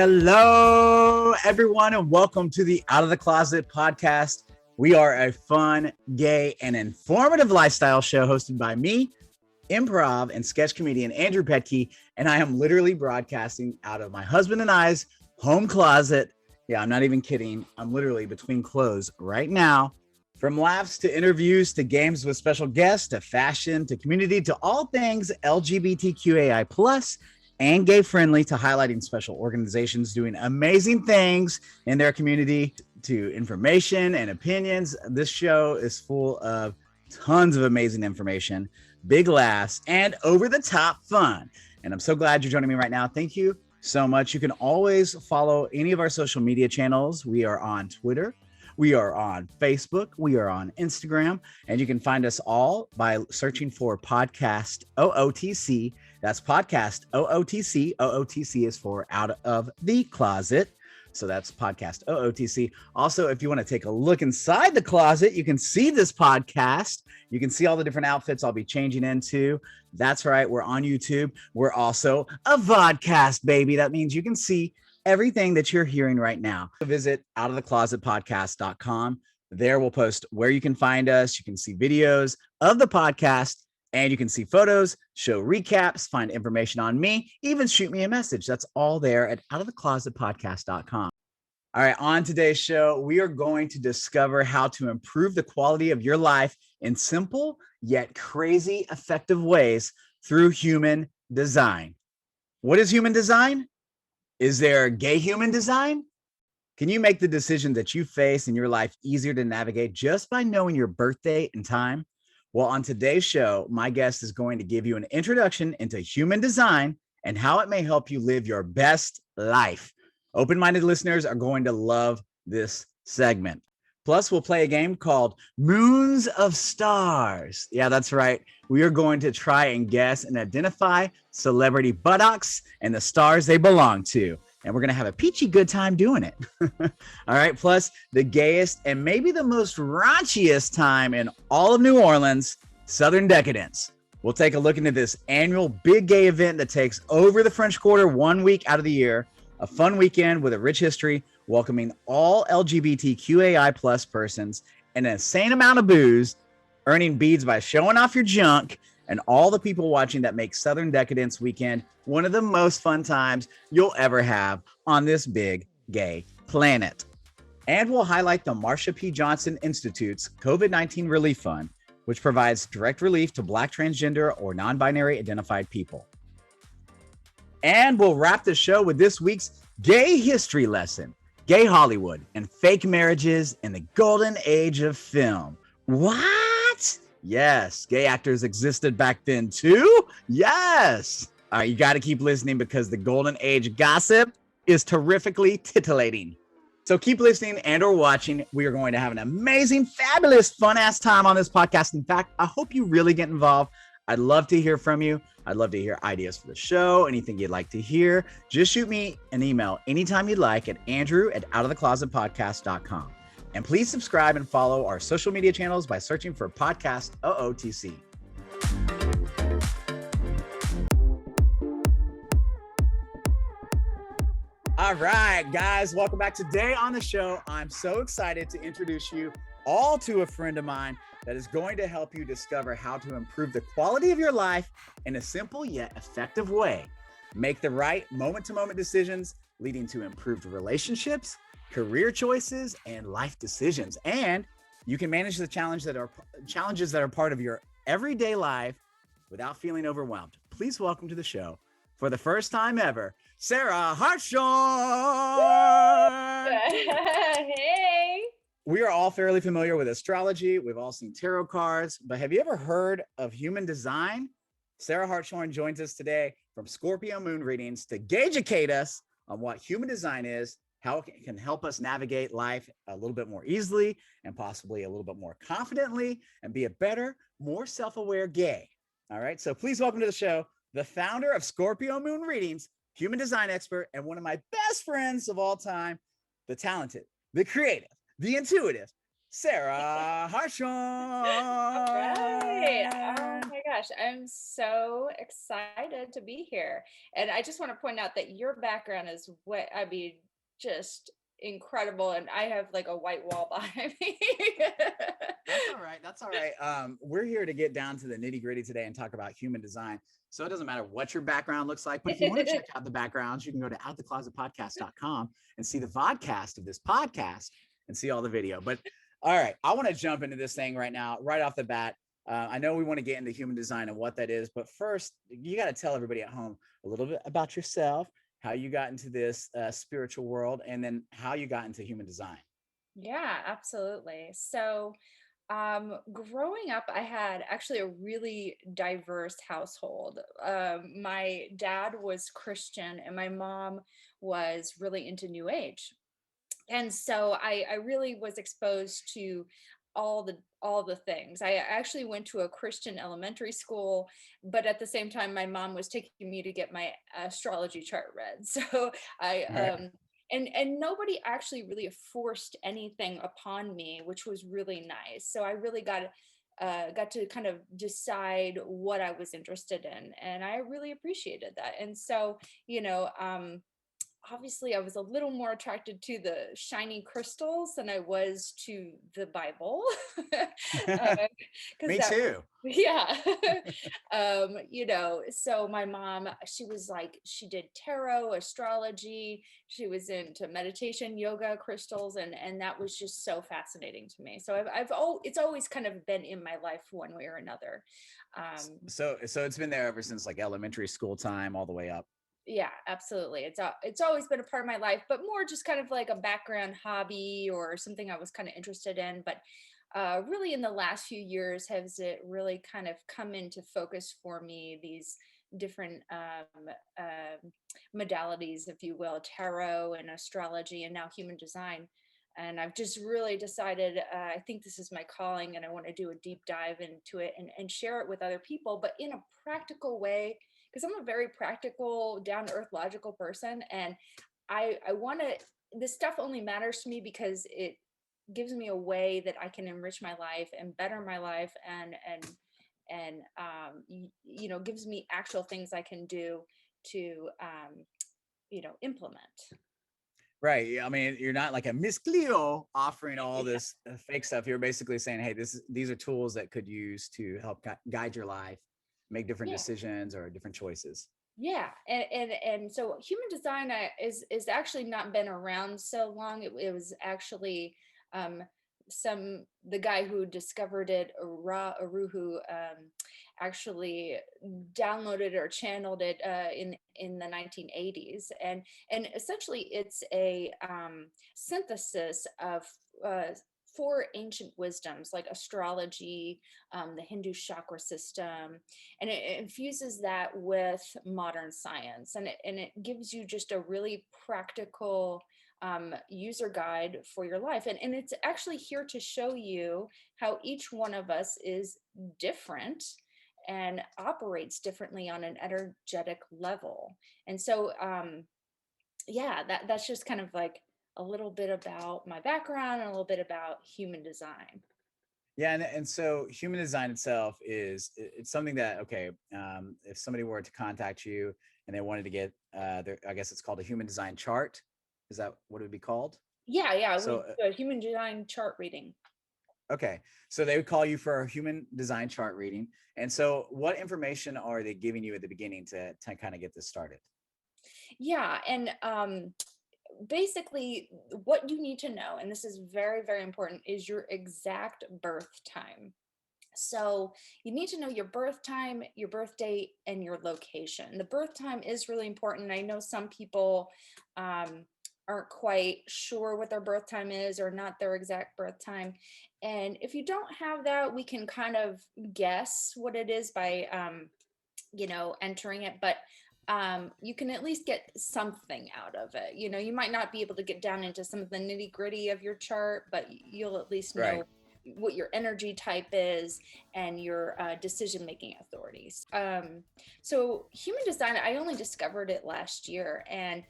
Hello, everyone, and welcome to the Out of the Closet podcast. We are a fun, gay, and informative lifestyle show hosted by me, improv and sketch comedian Andrew Pettke, and I am literally broadcasting out of my husband and I's home closet. Yeah, I'm not even kidding. I'm literally between clothes right now. From laughs to interviews to games with special guests to fashion to community to all things LGBTQAI+ and gay friendly to highlighting special organizations doing amazing things in their community to information and opinions. This show is full of tons of amazing information, big laughs, and over the top fun. And I'm so glad you're joining me right now. Thank you so much. You can always follow any of our social media channels. We are on Twitter. We are on Facebook. We are on Instagram. And you can find us all by searching for Podcast OOTC. That's Podcast OOTC. OOTC is for Out of the Closet. So that's Podcast OOTC. Also, if you want to take a look inside the closet, you can see this podcast. You can see all the different outfits I'll be changing into. That's right. We're on YouTube. We're also a vodcast, baby. That means you can see everything that you're hearing right now. Visit outoftheclosetpodcast.com. There we'll post where you can find us. You can see videos of the podcast and you can see photos, show recaps, find information on me, even shoot me a message. That's all there at outoftheclosetpodcast.com. All right, on today's show, we are going to discover how to improve the quality of your life in simple yet crazy effective ways through human design. What is human design? Is there gay human design? Can you make the decision that you face in your life easier to navigate just by knowing your birthday and time? Well, on today's show, my guest is going to give you an introduction into human design and how it may help you live your best life. Open-minded listeners are going to love this segment. Plus, we'll play a game called Moons of Stars. Yeah, that's right. We are going to try and guess and identify celebrity buttocks and the stars they belong to. And we're going to have a peachy good time doing it. All right. Plus, the gayest and maybe the most raunchiest time in all of New Orleans, Southern Decadence. We'll take a look into this annual big gay event that takes over the French Quarter 1 week out of the year. A fun weekend with a rich history, welcoming all LGBTQAI+ persons, and an insane amount of booze, earning beads by showing off your junk, and all the people watching that make Southern Decadence weekend one of the most fun times you'll ever have on this big gay planet. And we'll highlight the Marsha P. Johnson Institute's COVID-19 Relief Fund, which provides direct relief to Black, transgender, or non-binary identified people. And we'll wrap the show with this week's gay history lesson, gay Hollywood and fake marriages in the golden age of film. What? Yes, gay actors existed back then too? Yes. All right, you got to keep listening because the golden age gossip is terrifically titillating. So keep listening and or watching. We are going to have an amazing, fabulous, fun-ass time on this podcast. In fact, I hope you really get involved. I'd love to hear from you. I'd love to hear ideas for the show, anything you'd like to hear. Just shoot me an email anytime you'd like at andrew@outoftheclosetpodcast.com. And please subscribe and follow our social media channels by searching for Podcast OOTC. All right, guys, welcome back. Today on the show, I'm so excited to introduce you all to a friend of mine that is going to help you discover how to improve the quality of your life in a simple yet effective way. Make the right moment-to-moment decisions leading to improved relationships, career choices, and life decisions. And you can manage the challenges that are part of your everyday life without feeling overwhelmed. Please welcome to the show, for the first time ever, Sarah HARTSHORNE. Hey. We are all fairly familiar with astrology. We've all seen tarot cards, but have you ever heard of human design? Sarah HARTSHORNE joins us today from Scorpio moon readings to gauge-educate us on what human design is, how it can help us navigate life a little bit more easily and possibly a little bit more confidently and be a better, more self-aware gay. All right, so please welcome to the show, the founder of Scorpio moon readings, human design expert, and one of my best friends of all time, the talented, the creative, the intuitive, Sarah All right. Oh Hartshorne. my gosh, I'm so excited to be here. And I just want to point out that your background is just incredible. And I have like a white wall behind me. That's all right. That's all right. We're here to get down to the nitty gritty today and talk about human design. So it doesn't matter what your background looks like, but if you want to check out the backgrounds, you can go to outtheclosetpodcast.com and see the vodcast of this podcast and see all the video. But all right, I want to jump into this thing right now, right off the bat. I know we want to get into human design and what that is, but first, you got to tell everybody at home a little bit about yourself, how you got into this spiritual world, and then how you got into human design. Yeah, absolutely. So, growing up, I had actually a really diverse household. My dad was Christian and my mom was really into New Age. And so I really was exposed to all the things. I actually went to a Christian elementary school, but at the same time, my mom was taking me to get my astrology chart read. So I All right. and nobody actually really forced anything upon me, which was really nice. So I really got to kind of decide what I was interested in, and I really appreciated that. And so, you know, obviously I was a little more attracted to the shiny crystals than I was to the Bible. Because Me that was, too. yeah. So my mom, she was like, she did tarot, astrology, she was into meditation, yoga, crystals, and that was just so fascinating to me. So it's always kind of been in my life one way or another. Um, So it's been there ever since like elementary school time all the way up. yeah, absolutely. It's always been a part of my life, but more just kind of like a background hobby or something I was kind of interested in. But really, in the last few years, has it really kind of come into focus for me? These different modalities, if you will, tarot and astrology, and now human design. And I've just really decided, I think this is my calling, and I want to do a deep dive into it and share it with other people, but in a practical way, because I'm a very practical, down to earth, logical person. And I want to, this stuff only matters to me because it gives me a way that I can enrich my life and better my life and gives me actual things I can do to implement. Right. I mean, you're not like a Miss Cleo offering all this fake stuff. You're basically saying, hey, these are tools that could use to help guide your life, make different Yeah. decisions or different choices. Yeah, and so human design is actually not been around so long. It was actually um, the guy who discovered it, Ra Aruhu, actually downloaded or channeled it in the 1980s, and essentially it's a synthesis of uh, four ancient wisdoms like astrology, the Hindu chakra system, and it infuses that with modern science, and it gives you just a really practical user guide for your life, and it's actually here to show you how each one of us is different and operates differently on an energetic level. And so yeah, that's just kind of like a little bit about my background and a little bit about human design. Yeah, and so human design itself it's something that okay, if somebody were to contact you and they wanted to get I guess it's called a human design chart. Is that what it would be called? Yeah, we So do a human design chart reading. okay, so they would call you for a human design chart reading. And so, what information are they giving you at the beginning to kind of get this started? Yeah, and basically what you need to know, and this is very, very important, is your exact birth time. So you need to know your birth time, your birth date, and your location. The birth time is really important. I know some people aren't quite sure what their birth time is or not their exact birth time. And if you don't have that, we can kind of guess what it is by entering it, but you can at least get something out of it. You might not be able to get down into some of the nitty gritty of your chart, but you'll at least Right. know what your energy type is and your decision making authorities. So human design, I only discovered it last year, and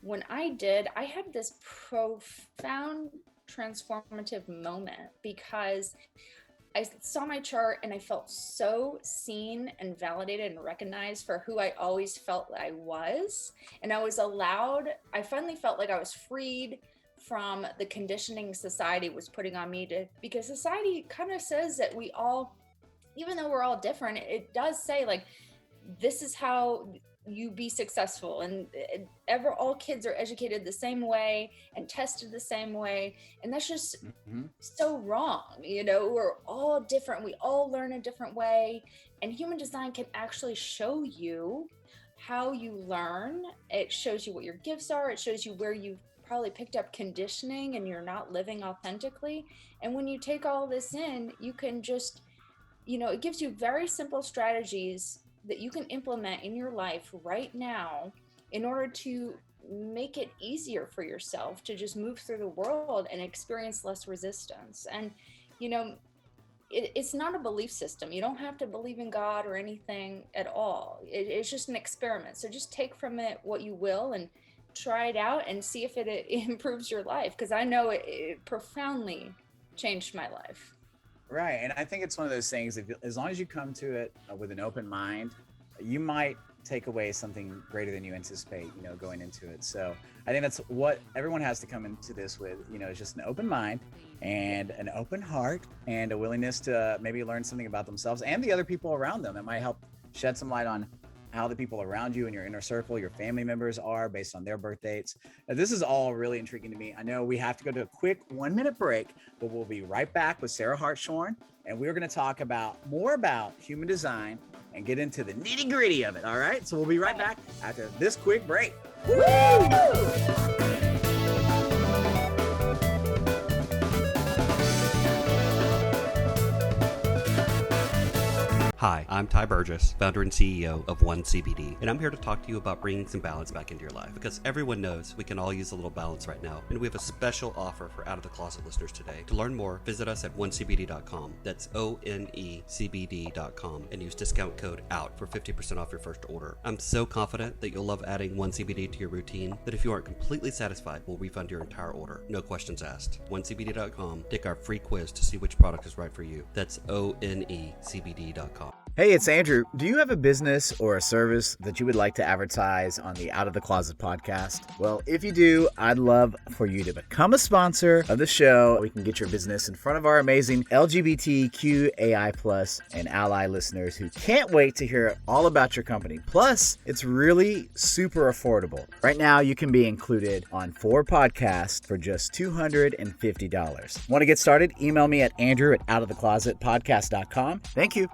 when I did, I had this profound transformative moment because I saw my chart and I felt so seen and validated and recognized for who I always felt I was. And I finally felt like I was freed from the conditioning society was putting on me because society kind of says that we all, even though we're all different, it does say like, this is how you be successful, and all kids are educated the same way and tested the same way, and that's just so wrong. We're all different, we all learn a different way, and human design can actually show you how you learn. It shows you what your gifts are, it shows you where you've probably picked up conditioning and you're not living authentically. And when you take all this in, you can just, it gives you very simple strategies that you can implement in your life right now in order to make it easier for yourself to just move through the world and experience less resistance. And, it's not a belief system. You don't have to believe in God or anything at all. It's just an experiment. So just take from it what you will and try it out and see if it improves your life. Because I know it profoundly changed my life. Right. And I think it's one of those things, as long as you come to it with an open mind, you might take away something greater than you anticipate, going into it. So I think that's what everyone has to come into this with, is just an open mind and an open heart and a willingness to maybe learn something about themselves and the other people around them. It might help shed some light on how the people around you in your inner circle, your family members are based on their birth dates. Now, this is all really intriguing to me. I know we have to go to a quick 1-minute break, but we'll be right back with Sarah HARTSHORNE, and we're going to talk more about human design and get into the nitty gritty of it. All right. So we'll be right back after this quick break. Woo! Hi, I'm Ty Burgess, founder and CEO of One CBD, and I'm here to talk to you about bringing some balance back into your life, because everyone knows we can all use a little balance right now, and we have a special offer for Out of the Closet listeners today. To learn more, visit us at onecbd.com. That's ONECBD.com, and use discount code OUT for 50% off your first order. I'm so confident that you'll love adding One CBD to your routine that if you aren't completely satisfied, we'll refund your entire order. No questions asked. OneCBD.com. Take our free quiz to see which product is right for you. That's ONECBD.com. Hey, it's Andrew. Do you have a business or a service that you would like to advertise on the Out of the Closet podcast? Well, if you do, I'd love for you to become a sponsor of the show. We can get your business in front of our amazing LGBTQAI+ and ally listeners who can't wait to hear all about your company. Plus, it's really super affordable. Right now, you can be included on 4 podcasts for just $250. Want to get started? Email me at andrew@outoftheclosetpodcast.com. Thank you.